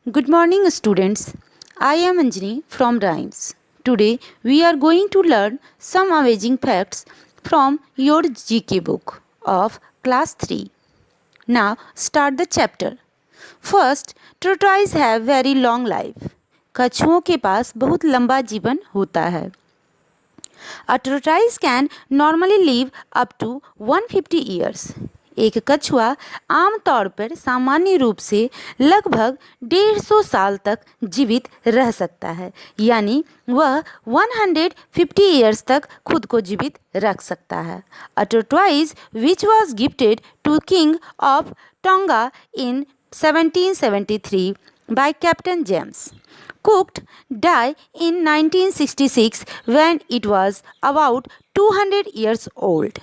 Good morning, students. I am Anjani from Rhymes. Today, we are going to learn some amazing facts from your GK book of Class 3. Now, start the chapter. First, tortoise have very long life. कछुओं के पास बहुत लंबा जीवन होता है. A tortoise can normally live up to 150 years. एक कछुआ आमतौर पर सामान्य रूप से लगभग 150 साल तक जीवित रह सकता है, यानी वह 150 ईयर्स तक खुद को जीवित रख सकता है. A tortoise which was gifted to King of Tonga in 1773 by Captain James Cook died in 1966 when it was about 200 years old.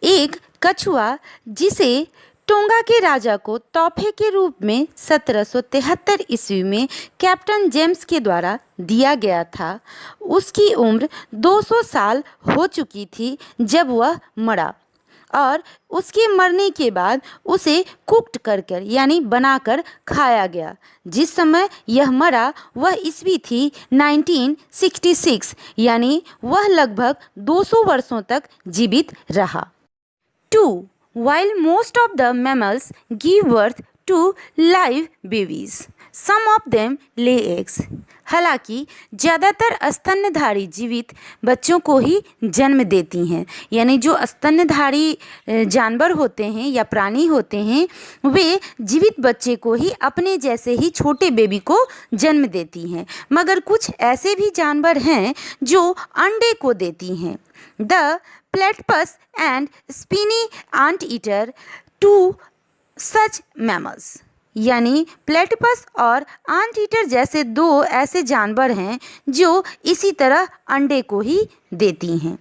एक कछुआ जिसे टोंगा के राजा को तोहफे के रूप में 1773 ईस्वी में कैप्टन जेम्स के द्वारा दिया गया था, उसकी उम्र 200 साल हो चुकी थी जब वह मरा और उसके मरने के बाद उसे कुक्ड कर यानी बनाकर खाया गया. जिस समय यह मरा वह ईस्वी थी 1966, यानी वह लगभग 200 वर्षों तक जीवित रहा. 2. While most of the mammals give birth to live babies, some of them lay eggs. हालांकि ज़्यादातर स्तनधारी जीवित बच्चों को ही जन्म देती हैं, यानी जो स्तनधारी जानवर होते हैं या प्राणी होते हैं वे जीवित बच्चे को ही अपने जैसे ही छोटे बेबी को जन्म देती हैं, मगर कुछ ऐसे भी जानवर हैं जो अंडे को देती हैं. The platypus and spiny anteater, two such mammals. यानी प्लेटिपस और आंट-ईटर जैसे दो ऐसे जानवर हैं जो इसी तरह अंडे को ही देती हैं.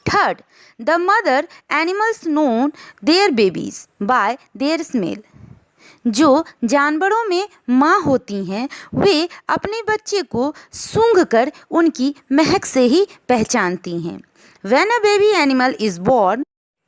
Third, the mother animals known there babies bye their smell. जो जानवरों में माँ होती हैं वे अपने बच्चे को सूंघकर उनकी महक से ही पहचानती हैं. When a baby animal is born,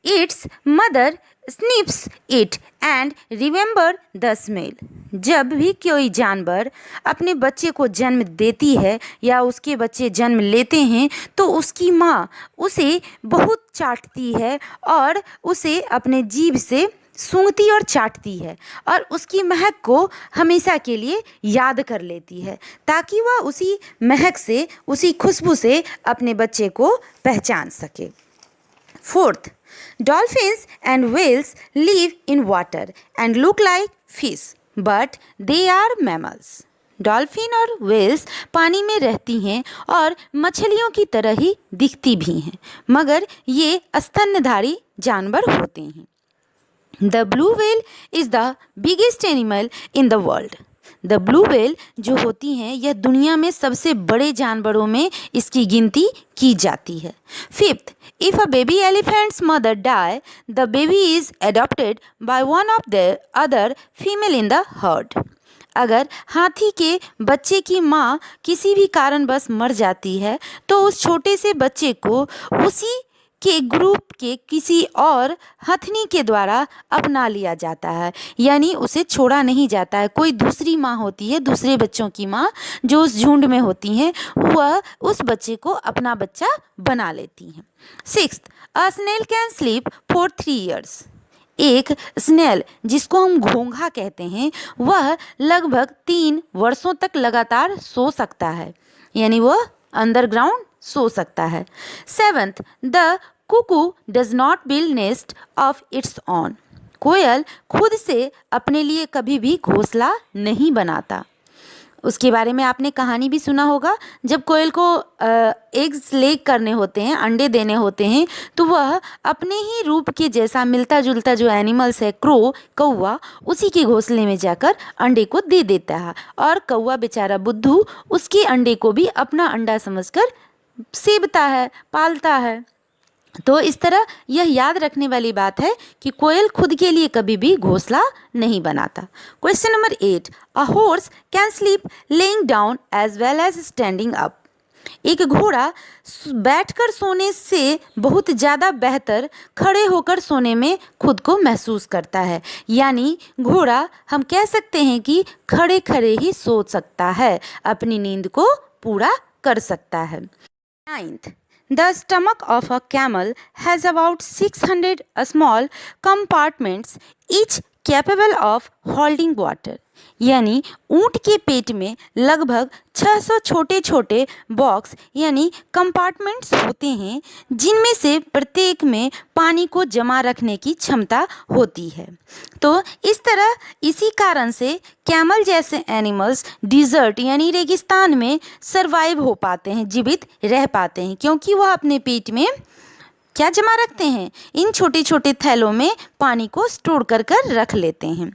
its mother sniffs it and remember the smell. जब भी कोई जानवर अपने बच्चे को जन्म देती है या उसके बच्चे जन्म लेते हैं तो उसकी माँ उसे बहुत चाटती है और उसे अपने जीभ से सूंघती और चाटती है और उसकी महक को हमेशा के लिए याद कर लेती है ताकि वह उसी महक से, उसी खुशबू से अपने बच्चे को पहचान सके. Fourth, dolphins and whales live in water and look like fish but they are mammals. Dolphin और व्हेल्स पानी में रहती हैं और मछलियों की तरह ही दिखती भी हैं, मगर ये स्तनधारी जानवर होते हैं. The blue whale is the biggest animal in the world. The blue whale जो होती हैं यह दुनिया में सबसे बड़े जानवरों में इसकी गिनती की जाती है. Fifth, if a baby elephant's mother die, the baby is adopted by one of the other female in the herd. अगर हाथी के बच्चे की माँ किसी भी कारणवश मर जाती है तो उस छोटे से बच्चे को उसी के ग्रुप के किसी और हथनी के द्वारा अपना लिया जाता है, यानी उसे छोड़ा नहीं जाता है. कोई दूसरी माँ होती है, दूसरे बच्चों की माँ जो उस झुंड में होती हैं वह उस बच्चे को अपना बच्चा बना लेती हैं. Sixth, a snail can sleep for 3 years. एक स्नेल जिसको हम घोंघा कहते हैं वह लगभग 3 वर्षों तक लगातार सो सकता है, यानी वह अंडरग्राउंड सो सकता है. Seventh, the cuckoo does not build nest of its own. कोयल खुद से अपने लिए कभी भी घोंसला नहीं बनाता. उसके बारे में आपने कहानी भी सुना होगा. जब कोयल को एग्स ले करने होते हैं, अंडे देने होते हैं, तो वह अपने ही रूप के जैसा मिलता जुलता जो एनिमल्स है क्रो, कौवा, उसी के घोंसले में जाकर अंडे को दे देता है और कौवा बेचारा बुद्धू उसके अंडे को भी अपना अंडा समझकर सेवता है, पालता है. तो इस तरह यह याद रखने वाली बात है कि कोयल खुद के लिए कभी भी घोंसला नहीं बनाता. Question number 8, a horse can sleep lying down as well as standing up. एक घोड़ा बैठकर सोने से बहुत ज़्यादा बेहतर खड़े होकर सोने में खुद को महसूस करता है। यानी घोड़ा हम कह सकते हैं कि खड़े खड़े ही सो सकता है, अपनी नींद को पूरा कर सकता है। 9th, the stomach of a camel has about 600 small compartments, each capable of holding water. यानी ऊंट के पेट में लगभग 600 छोटे छोटे बॉक्स यानी कंपार्टमेंट्स होते हैं, जिनमें से प्रत्येक में पानी को जमा रखने की क्षमता होती है। तो इस तरह इसी कारण से कैमल जैसे एनिमल्स डिजर्ट यानी रेगिस्तान में सरवाइव हो पाते हैं, जीवित रह पाते हैं, क्योंकि वह अपने पेट में क्या जमा रखते हैं, इन छोटे छोटे थैलों में पानी को स्टोर कर कर रख लेते हैं।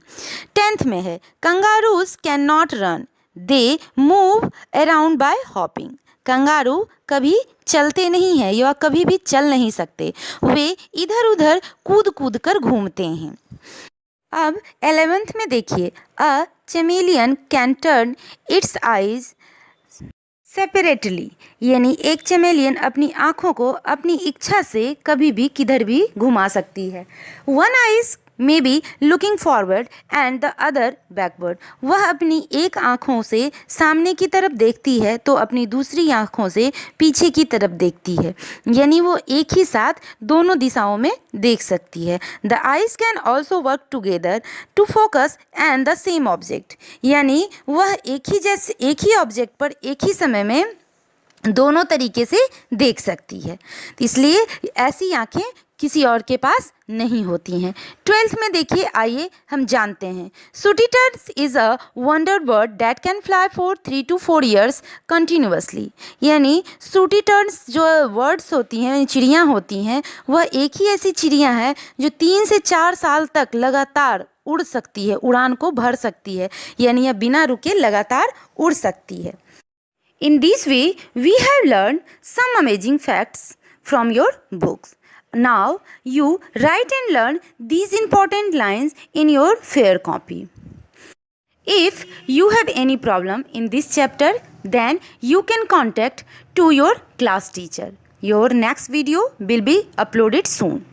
10th में है kangaroos can not run, they move around by hopping. Kangaroo कभी चलते नहीं हैं या कभी भी चल नहीं सकते, वे इधर उधर कूद कूद कर घूमते हैं। अब 11th में देखिए, a chameleon can turn its eyes separately. यानी एक चैमेलियन अपनी आँखों को अपनी इच्छा से कभी भी किधर भी घुमा सकती है। One eyes may be looking forward and the other backward. वह अपनी एक आँखों से सामने की तरफ देखती है तो अपनी दूसरी आँखों से पीछे की तरफ देखती है, यानी वो एक ही साथ दोनों दिशाओं में देख सकती है। The eyes can also work together to focus and the same object. यानी वह एक ही ऑब्जेक्ट पर एक ही समय में दोनों तरीके से देख सकती है, इसलिए ऐसी आँखें किसी और के पास नहीं होती हैं। 12th में देखिए, आइए हम जानते हैं। Sooty terns is a wonder bird that can fly for 3 to 4 years continuously. यानी सूटी टर्न्स जो वर्ड्स होती हैं, चिड़ियाँ होती हैं, वह एक ही ऐसी चिड़िया है जो 3 से 4 साल तक लगातार उड़ सकती है, उड़ान को भर सकती है, यानी यह बिना रुके लगातार उड़ सकती है। In this way, we have learned some amazing facts from your books. Now, you write and learn these important lines in your fair copy. If you have any problem in this chapter, then you can contact to your class teacher. Your next video will be uploaded soon.